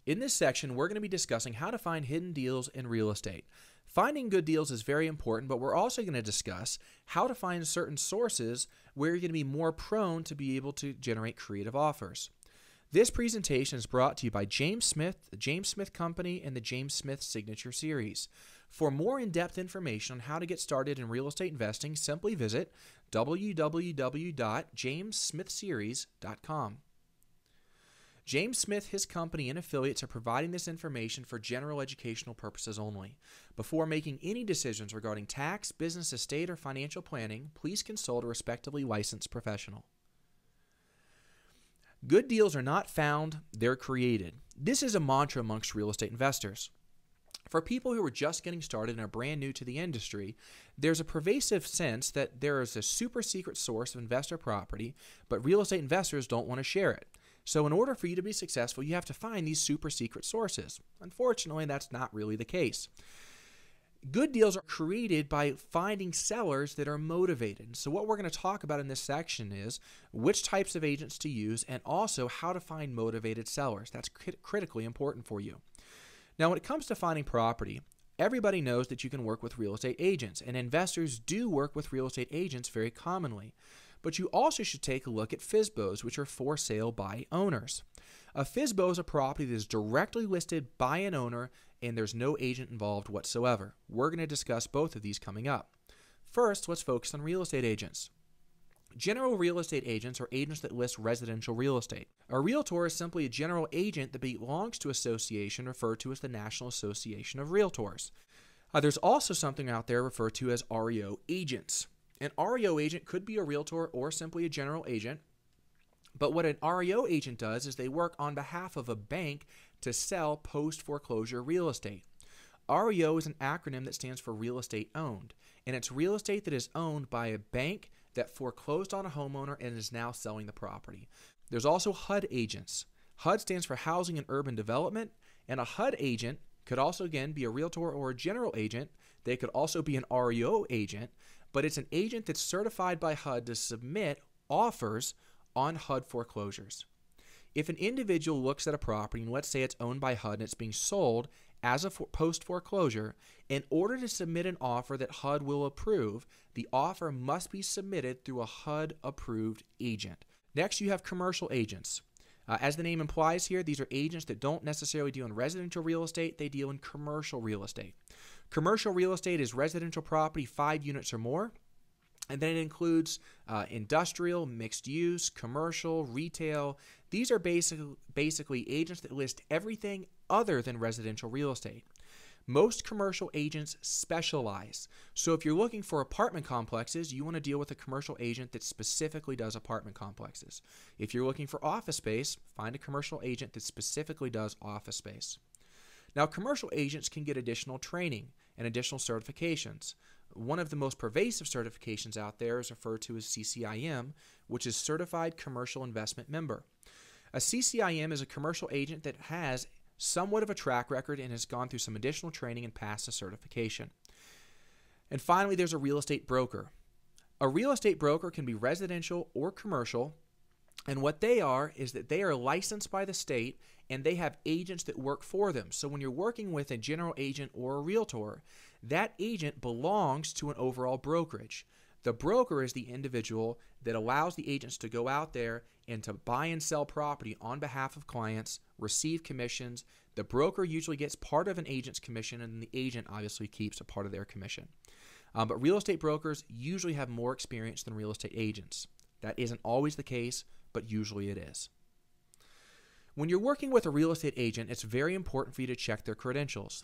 In this section, we're going to be discussing how to find hidden deals in real estate. Finding good deals is very important, but we're also going to discuss how to find certain sources where you're going to be more prone to be able to generate creative offers. This presentation is brought to you by James Smith, the James Smith Company, and the James Smith Signature Series. For more in-depth information on how to get started in real estate investing, simply visit www.jamessmithseries.com. James Smith, his company, and affiliates are providing this information for general educational purposes only. Before making any decisions regarding tax, business, estate, or financial planning, please consult a respectively licensed professional. Good deals are not found, they're created. This is a mantra amongst real estate investors. For people who are just getting started and are brand new to the industry, there's a pervasive sense that there is a super secret source of investor property, but real estate investors don't want to share it. So in order for you to be successful, you have to find these super secret sources. Unfortunately, that's not really the case. Good deals are created by finding sellers that are motivated. So what we're going to talk about in this section is which types of agents to use and also how to find motivated sellers. That's critically important for you. Now, when it comes to finding property, everybody knows that you can work with real estate agents, and investors do work with real estate agents very commonly. But you also should take a look at FSBOs, which are for sale by owners. A FSBO is a property that is directly listed by an owner and there's no agent involved whatsoever. We're going to discuss both of these coming up. First, let's focus on real estate agents. General real estate agents are agents that list residential real estate. A realtor is simply a general agent that belongs to an association referred to as the National Association of Realtors. There's also something out there referred to as REO agents. An REO agent could be a realtor or simply a general agent, but what an REO agent does is they work on behalf of a bank to sell post-foreclosure real estate. REO is an acronym that stands for real estate owned, and it's real estate that is owned by a bank that foreclosed on a homeowner and is now selling the property. There's also HUD agents. HUD stands for Housing and Urban Development, and a HUD agent could also, again, be a realtor or a general agent. They could also be an REO agent, but it's an agent that's certified by HUD to submit offers on HUD foreclosures. If an individual looks at a property, and let's say it's owned by HUD and it's being sold as a post-foreclosure, in order to submit an offer that HUD will approve, the offer must be submitted through a HUD-approved agent. Next, you have commercial agents. As the name implies here, these are agents that don't necessarily deal in residential real estate, they deal in commercial real estate. Commercial real estate is residential property 5 units or more, and then it includes industrial, mixed use, commercial, retail. These are basically agents that list everything other than residential real estate. Most commercial agents specialize. So if you're looking for apartment complexes, you want to deal with a commercial agent that specifically does apartment complexes. If you're looking for office space, find a commercial agent that specifically does office space. Now, commercial agents can get additional training and additional certifications. One of the most pervasive certifications out there is referred to as CCIM, which is Certified Commercial Investment Member. A CCIM is a commercial agent that has somewhat of a track record and has gone through some additional training and passed a certification. And finally, there's a real estate broker. A real estate broker can be residential or commercial, and what they are is that they are licensed by the state and they have agents that work for them. So when you're working with a general agent or a realtor, that agent belongs to an overall brokerage. The broker is the individual that allows the agents to go out there and to buy and sell property on behalf of clients, receive commissions. The broker usually gets part of an agent's commission, and the agent obviously keeps a part of their commission. But real estate brokers usually have more experience than real estate agents. That isn't always the case, but usually it is. When you're working with a real estate agent, it's very important for you to check their credentials.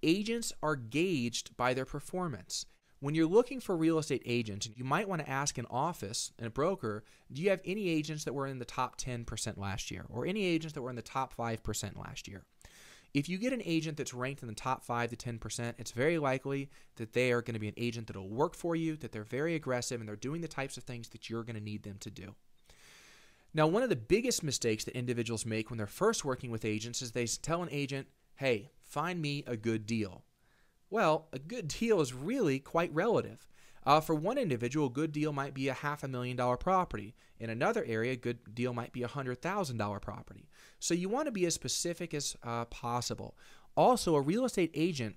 Agents are gauged by their performance. When you're looking for real estate agents, you might want to ask an office and a broker, do you have any agents that were in the top 10% last year or any agents that were in the top 5% last year? If you get an agent that's ranked in the top 5 to 10%, it's very likely that they are going to be an agent that will work for you, that they're very aggressive, and they're doing the types of things that you're going to need them to do. Now, one of the biggest mistakes that individuals make when they're first working with agents is they tell an agent, hey, find me a good deal. Well, a good deal is really quite relative. For one individual, a good deal might be a $500,000 property. In another area, a good deal might be a $100,000 property. So you want to be as specific as possible. Also, a real estate agent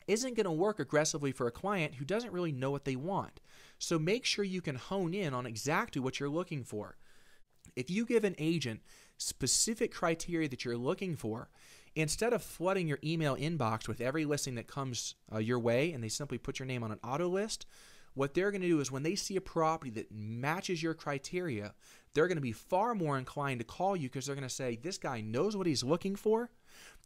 isn't going to work aggressively for a client who doesn't really know what they want. So make sure you can hone in on exactly what you're looking for. If you give an agent specific criteria that you're looking for, instead of flooding your email inbox with every listing that comes your way and they simply put your name on an auto list, what they're going to do is when they see a property that matches your criteria, they're going to be far more inclined to call you because they're going to say, this guy knows what he's looking for,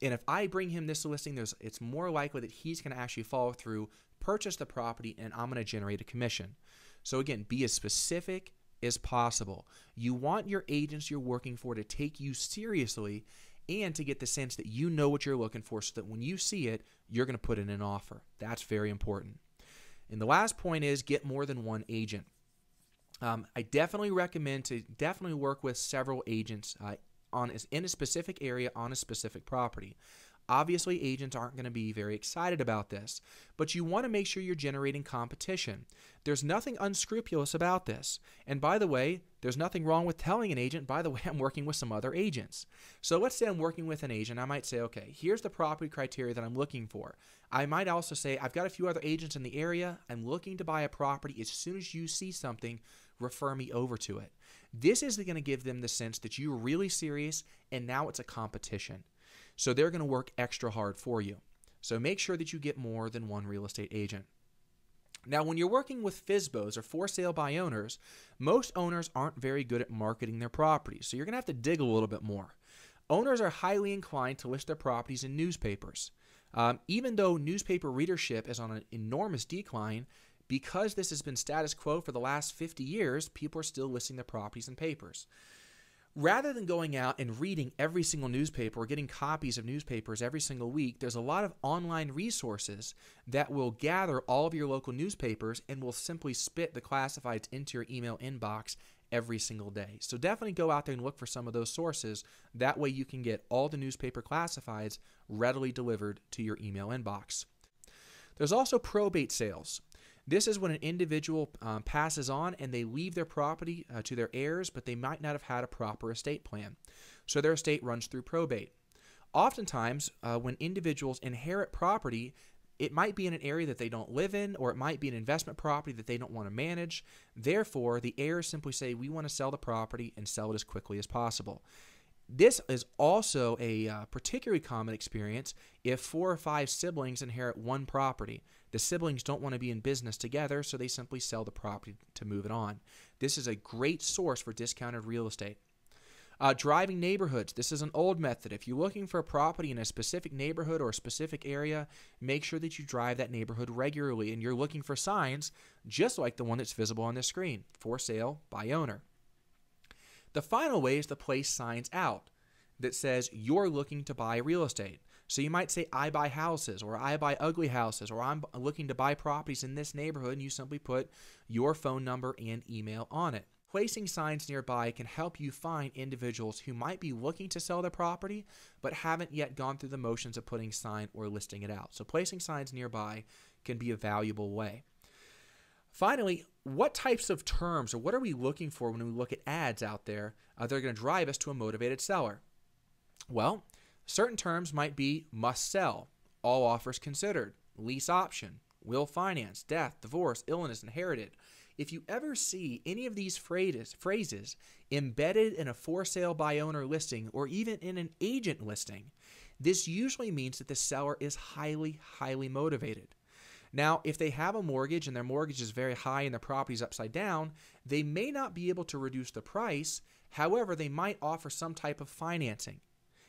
and if I bring him this listing, it's more likely that he's going to actually follow through, purchase the property, and I'm going to generate a commission. So again, be as specific as possible. You want your agents you're working for to take you seriously and to get the sense that you know what you're looking for so that when you see it, you're going to put in an offer. That's very important. And the last point is get more than one agent. I definitely recommend to definitely work with several agents in a specific area on a specific property. Obviously, agents aren't going to be very excited about this, but you want to make sure you're generating competition. There's nothing unscrupulous about this. And by the way, there's nothing wrong with telling an agent, by the way, I'm working with some other agents. So let's say I'm working with an agent. I might say, okay, here's the property criteria that I'm looking for. I might also say, I've got a few other agents in the area. I'm looking to buy a property. As soon as you see something, refer me over to it. This is going to give them the sense that you're really serious and now it's a competition. So they're going to work extra hard for you. So make sure that you get more than one real estate agent. Now, when you're working with FSBOs or for sale by owners, most owners aren't very good at marketing their properties. So you're going to have to dig a little bit more. Owners are highly inclined to list their properties in newspapers. Even though newspaper readership is on an enormous decline, because this has been status quo for the last 50 years, people are still listing their properties in papers. Rather than going out and reading every single newspaper or getting copies of newspapers every single week, there's a lot of online resources that will gather all of your local newspapers and will simply spit the classifieds into your email inbox every single day. So definitely go out there and look for some of those sources. That way you can get all the newspaper classifieds readily delivered to your email inbox. There's also probate sales. This is when an individual passes on and they leave their property to their heirs, but they might not have had a proper estate plan. So their estate runs through probate. Oftentimes, when individuals inherit property, it might be in an area that they don't live in, or it might be an investment property that they don't want to manage. Therefore, the heirs simply say, we want to sell the property and sell it as quickly as possible. This is also a particularly common experience if 4 or 5 siblings inherit one property. The siblings don't want to be in business together, so they simply sell the property to move it on. This is a great source for discounted real estate. Driving neighborhoods. This is an old method. If you're looking for a property in a specific neighborhood or a specific area, make sure that you drive that neighborhood regularly and you're looking for signs just like the one that's visible on the screen, for sale by owner. The final way is to place signs out that says you're looking to buy real estate. So you might say, I buy houses, or I buy ugly houses, or I'm looking to buy properties in this neighborhood, and you simply put your phone number and email on it. Placing signs nearby can help you find individuals who might be looking to sell their property, but haven't yet gone through the motions of putting sign or listing it out. So placing signs nearby can be a valuable way. Finally, what types of terms or what are we looking for when we look at ads out there that are going to drive us to a motivated seller? Well, certain terms might be must sell, all offers considered, lease option, will finance, death, divorce, illness, inherited. If you ever see any of these phrases embedded in a for sale by owner listing or even in an agent listing, this usually means that the seller is highly, highly motivated. Now, if they have a mortgage and their mortgage is very high and their property is upside down, they may not be able to reduce the price. However, they might offer some type of financing,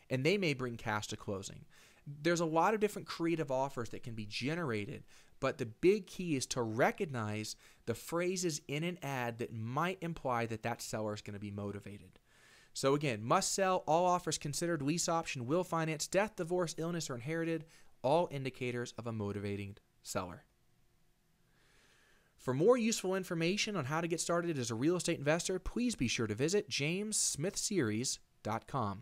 and they may bring cash to closing. There's a lot of different creative offers that can be generated, but the big key is to recognize the phrases in an ad that might imply that that seller is going to be motivated. So again, must sell, all offers considered, lease option, will finance, death, divorce, illness, or inherited, all indicators of a motivating seller. For more useful information on how to get started as a real estate investor, please be sure to visit jamessmithseries.com.